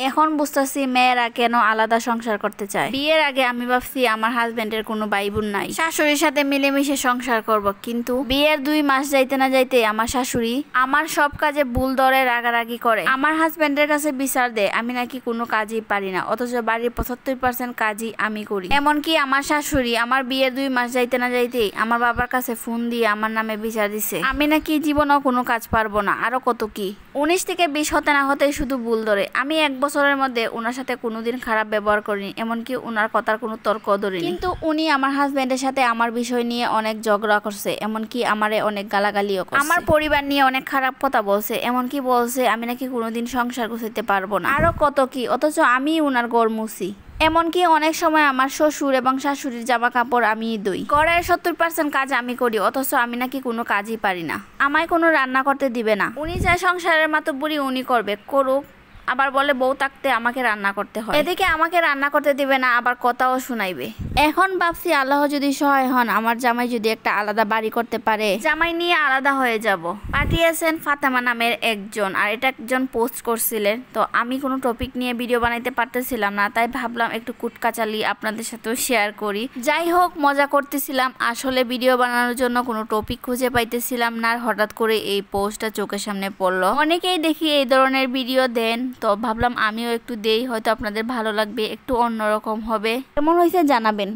এখন বুঝতেছি মেয়েরা কেন আলাদা সংসার করতে চায়। বিয়ের আগে আমি ভাবছি আমার হাজবেন্ডের কোনো ভাই বোন নাই, শাশুড়ির সাথে মিলেমিশে সংসার করব, কিন্তু বিয়ের 2 মাস যাইতে না যাইতে আমার শাশুড়ি আমার সব কাজে ভুল ধরে রাগারাগি করে। আমার হাজবেন্ডের কাছে বিচার দেয় আমি নাকি কোনো কাজই পারি না, অথচ বাড়ির 75% কাজই আমি করি। এমনকি আমার শাশুড়ি আমার বিয়ের 2 মাস যাইতে না যাইতেই আমার বাবার কাছে ফোন দিয়ে আমার নামে বিচার দিছে আমি নাকি জীবনেও কোনো কাজ পারবো না, আরো কত কি। 19 থেকে 20 হতে না হতেই শুধু ভুল ধরে। আমি 1 বছরের মধ্যে ওনার সাথে কোনোদিন খারাপ ব্যবহার করিনি, এমনকি ওনার কথার কোনো তর্ক ধরিনি, কিন্তু উনি আমার হাজবেন্ডের সাথে আমার বিষয় নিয়ে অনেক ঝগড়া করছে, এমনকি আমারে অনেক গালাগালিও করছে, আমার পরিবার নিয়ে অনেক খারাপ কথা বলছে, এমনকি বলছে আমি নাকি কোনোদিন সংসার গুছাইতে পারবো না, আরো কত কি। অথচ আমি ওনার ঘর মুছি। এমনকি অনেক সময় আমার শ্বশুর এবং শাশুড়ির জামা কাপড় আমি ধুই। ঘরের 70% কাজ আমি করি, অথচ আমি নাকি কোনো কাজই পারি না। আমায় কোনো রান্না করতে দিবে না। উনি চায় সংসারের মাতব্বরি উনি করবে, করুক, আবার বলে বউ থাকতে আমাকে রান্না করতে হয়। এদিকে আমাকে রান্না করতে দিবে না, আবার কথাও শুনাইবে। এখন ভাবছি আল্লাহ যদি সহায় হন, আমার জামাই যদি একটা আলাদা বাড়ি করতে পারে, জামাই নিয়ে আলাদা হয়ে যাব। পাঠিয়েছেন ফাতেমা নামের একজন, আর এটা একজন পোস্ট করছিলেন, তো আমি কোনো টপিক নিয়ে ভিডিও বানাইতে পারতেছিলাম না, তাই ভাবলাম একটু কুটকাচালি আপনাদের সাথেও শেয়ার করি। যাই হোক, মজা করতেছিলাম, আসলে ভিডিও বানানোর জন্য কোনো টপিক খুঁজে পাইতেছিলাম না, আর হঠাৎ করে এই পোস্টটা চোখের সামনে পড়লো। অনেকেই দেখি এই ধরনের ভিডিও দেন, তো ভাবলাম আমিও একটু দেই, হয়তো আপনাদের ভালো লাগবে, একটু অন্যরকম হবে। কেমন হয়েছে জানাবেন।